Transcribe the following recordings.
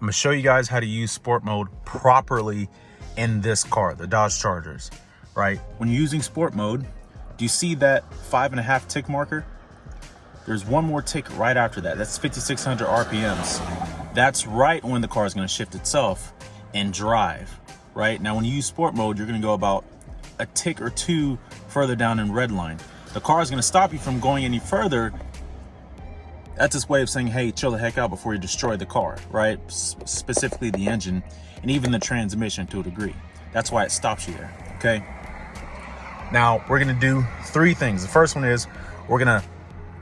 gonna show you guys how to use sport mode properly in this car, the Dodge Chargers, right? When you're using sport mode, do you see that 5.5 tick marker? There's one more tick right after that. That's 5,600 RPMs. That's right when the car is gonna shift itself and drive, right? Now, when you use sport mode, you're gonna go about a tick or two further down in red line. The car is gonna stop you from going any further. That's its way of saying, hey, chill the heck out before you destroy the car, right? Specifically the engine and even the transmission to a degree. That's why it stops you there, okay? Now, we're gonna do three things. The first one is we're gonna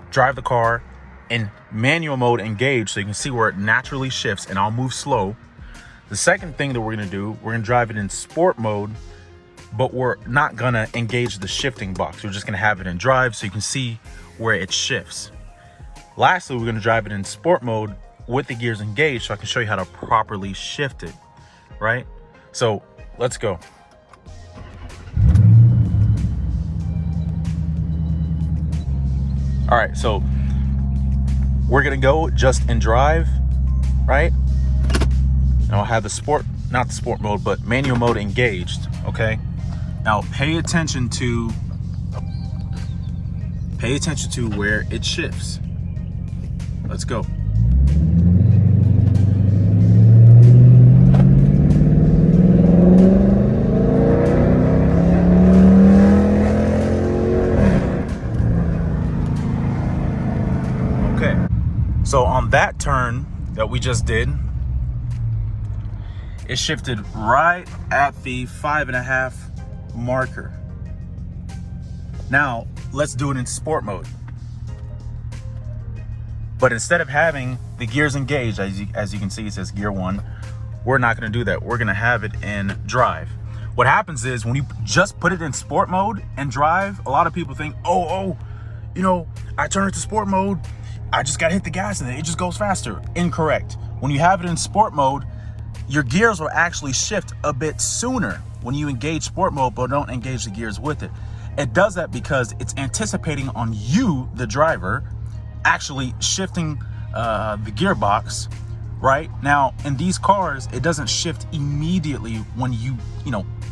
drive the car in manual mode engaged so you can see where it naturally shifts, and I'll move slow. The second thing that we're gonna do, we're gonna drive it in sport mode, but we're not gonna engage the shifting box. We're just gonna have it in drive so you can see where it shifts. Lastly, we're gonna drive it in sport mode with the gears engaged so I can show you how to properly shift it, right? So let's go. All right, so we're gonna go just in drive, right? And I'll have the sport, not the sport mode, but manual mode engaged, okay? Now pay attention to where it shifts. Let's go. Okay, so on that turn that we just did, it shifted right at the 5.5 marker. Now let's do it in sport mode. But instead of having the gears engaged, as you can see, it says gear 1, we're not gonna do that. We're gonna have it in drive. What happens is when you just put it in sport mode and drive, a lot of people think, oh, you know, I turn it to sport mode, I just gotta hit the gas and it just goes faster. Incorrect. When you have it in sport mode, your gears will actually shift a bit sooner when you engage sport mode, but don't engage the gears with it. It does that because it's anticipating on you, the driver, actually shifting the gearbox. Right now in these cars, it doesn't shift immediately when you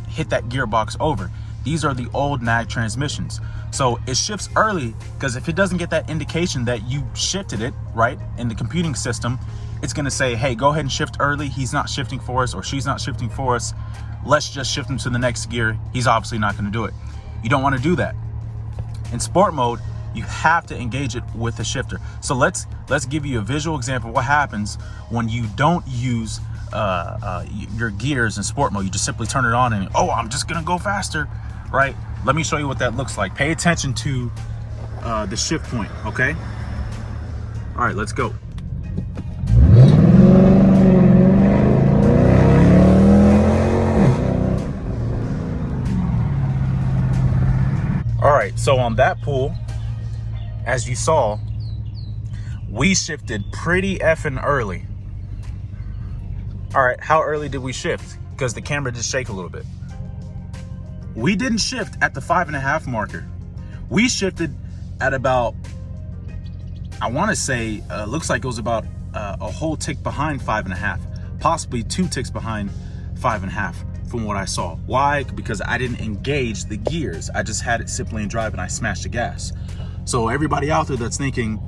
hit that gearbox over. These are the old nag transmissions, so it shifts early because if it doesn't get that indication that you shifted it right in the computing system, it's going to say, hey, go ahead and shift early. He's not shifting for us, or she's not shifting for us. Let's just shift him to the next gear. He's obviously not going to do it. You don't want to do that. In sport mode, you have to engage it with the shifter. So let's give you a visual example of what happens when you don't use your gears in sport mode. You just simply turn it on and, oh, I'm just gonna go faster, right? Let me show you what that looks like. Pay attention to the shift point, okay? All right, let's go. All right, so on that pull, as you saw, we shifted pretty effing early. All right, how early did we shift? Because the camera did shake a little bit. We didn't shift at the 5.5 marker. We shifted at about, I want to say, looks like it was about a whole tick behind 5.5, possibly 2 ticks behind 5.5 from what I saw. Why? Because I didn't engage the gears. I just had it simply in drive and I smashed the gas. So everybody out there that's thinking,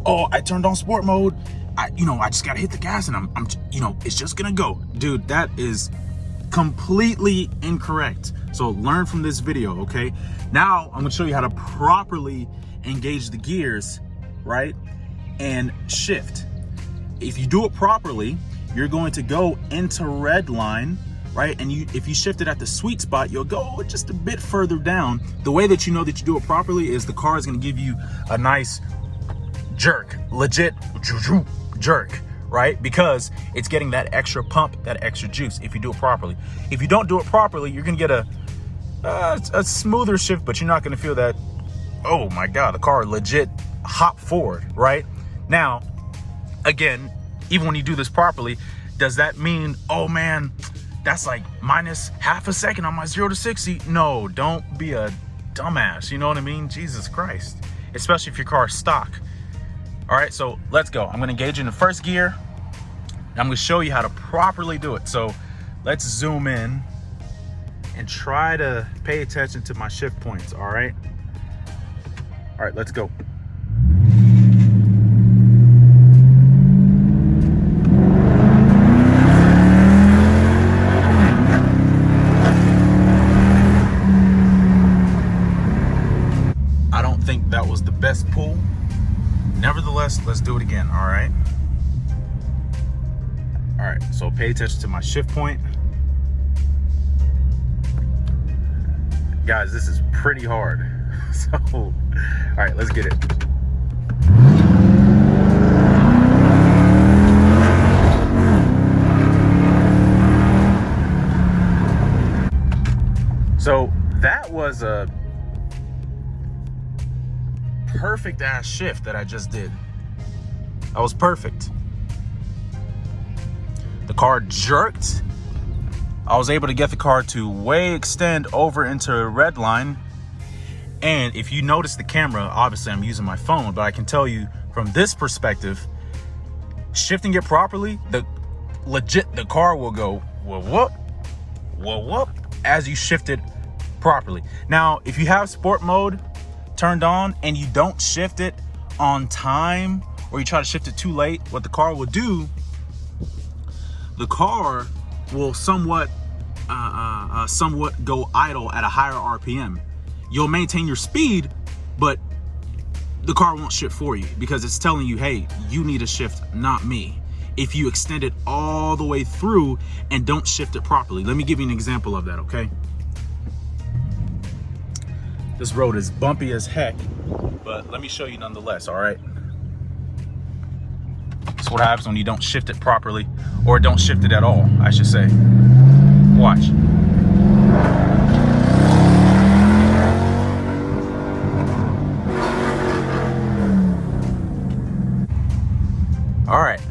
oh, I turned on sport mode, I just gotta hit the gas and I'm it's just gonna go. Dude, that is completely incorrect. So learn from this video, okay? Now I'm gonna show you how to properly engage the gears, right? And shift. If you do it properly, you're going to go into red line, right? And if you shift it at the sweet spot, you'll go just a bit further down. The way that you know that you do it properly is the car is going to give you a nice jerk, legit jerk, right? Because it's getting that extra pump, that extra juice if you do it properly. If you don't do it properly, you're going to get a smoother shift, but you're not going to feel that, oh my God, the car legit hop forward, right? Now, again, even when you do this properly, does that mean, oh man, that's like minus half a second on my 0 to 60? No, don't be a dumbass. You know what I mean? Jesus Christ. Especially if your car's stock. All right, so let's go. I'm gonna engage in the first gear. I'm gonna show you how to properly do it. So let's zoom in and try to pay attention to my shift points, all right? All right, let's go. I don't think that was the best pull. Nevertheless, let's do it again, all right? All right, so pay attention to my shift point. Guys, this is pretty hard. So, all right, let's get it. So that was a perfect ass shift that I just did. That was perfect. The car jerked. I was able to get the car to way extend over into a red line. And if you notice the camera, obviously I'm using my phone, but I can tell you from this perspective, shifting it properly, the car will go whoop, whoop, whoop, as you shift it properly. Now, if you have sport mode turned on and you don't shift it on time, or you try to shift it too late, what the car will do, the car will somewhat go idle at a higher RPM. You'll maintain your speed, but the car won't shift for you because it's telling you, hey, you need to shift, not me. If you extend it all the way through and don't shift it properly. Let me give you an example of that, okay? This road is bumpy as heck, but let me show you nonetheless, all right? That's what happens when you don't shift it properly, or don't shift it at all, I should say. Watch. All right.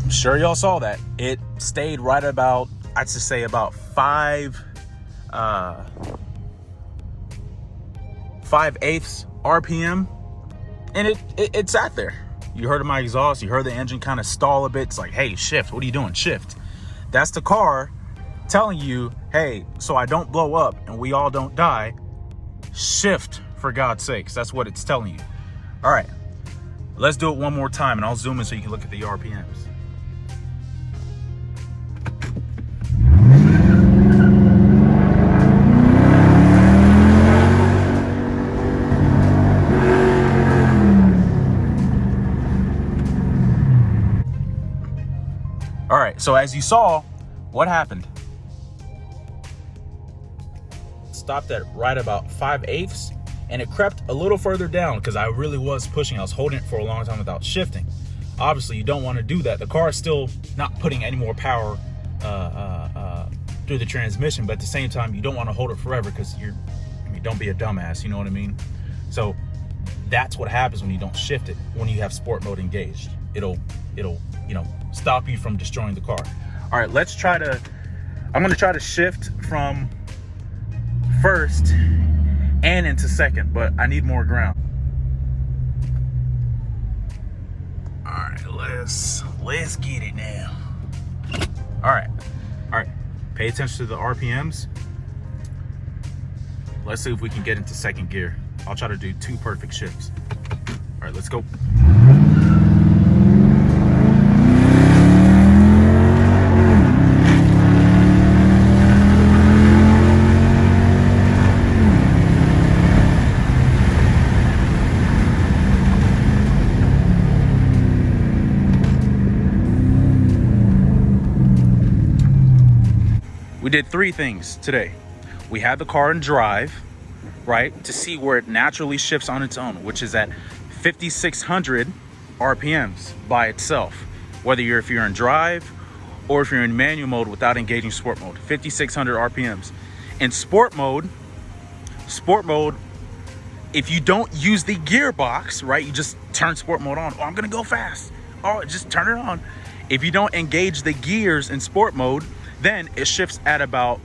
I'm sure y'all saw that. It stayed right about, I'd just say about 5/8 RPM, and it sat there. You heard my exhaust, you heard the engine kind of stall a bit. It's like, hey, shift, what are you doing? Shift. That's the car telling you, hey, so I don't blow up and we all don't die, shift, for God's sakes. That's what it's telling you. All right, let's do it one more time, and I'll zoom in so you can look at the RPMs. All right, so as you saw, what happened? Stopped at right about 5/8, and it crept a little further down because I really was pushing. I was holding it for a long time without shifting. Obviously, you don't want to do that. The car is still not putting any more power through the transmission, but at the same time, you don't want to hold it forever because don't be a dumbass, you know what I mean? So that's what happens when you don't shift it, when you have sport mode engaged. It'll stop you from destroying the car. All right, I'm gonna try to shift from first and into second, but I need more ground. All right, let's get it now. All right, pay attention to the RPMs. Let's see if we can get into second gear. I'll try to do 2 perfect shifts. All right, let's go. We did 3 things today. We had the car in drive, right, to see where it naturally shifts on its own, which is at 5,600 RPMs by itself. Whether if you're in drive or if you're in manual mode without engaging sport mode, 5,600 RPMs. In sport mode, if you don't use the gearbox, right, you just turn sport mode on. Oh, I'm gonna go fast. Oh, just turn it on. If you don't engage the gears in sport mode, then it shifts at about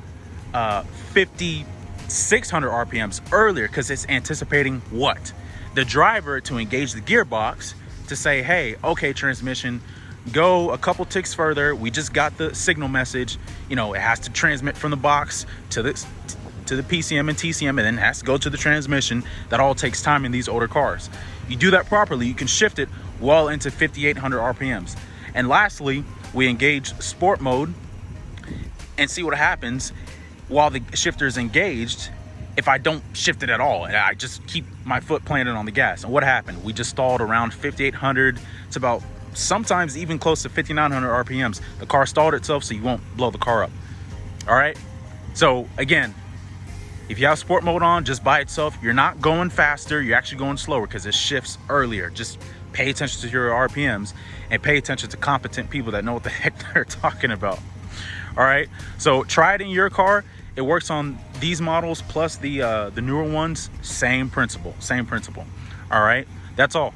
5,600 RPMs earlier because it's anticipating what? The driver to engage the gearbox to say, hey, okay, transmission, go a couple ticks further. We just got the signal message. You know, it has to transmit from the box to the PCM and TCM, and then it has to go to the transmission. That all takes time in these older cars. You do that properly, you can shift it well into 5,800 RPMs. And lastly, we engage sport mode and see what happens while the shifter is engaged if I don't shift it at all and I just keep my foot planted on the gas. And what happened? We just stalled around 5,800 to about sometimes even close to 5,900 RPMs. The car stalled itself, so you won't blow the car up. All right. So again, if you have sport mode on just by itself, you're not going faster, you're actually going slower because it shifts earlier. Just pay attention to your RPMs and pay attention to competent people that know what the heck they're talking about. All right, so try it in your car. It works on these models plus the newer ones. Same principle. All right, that's all.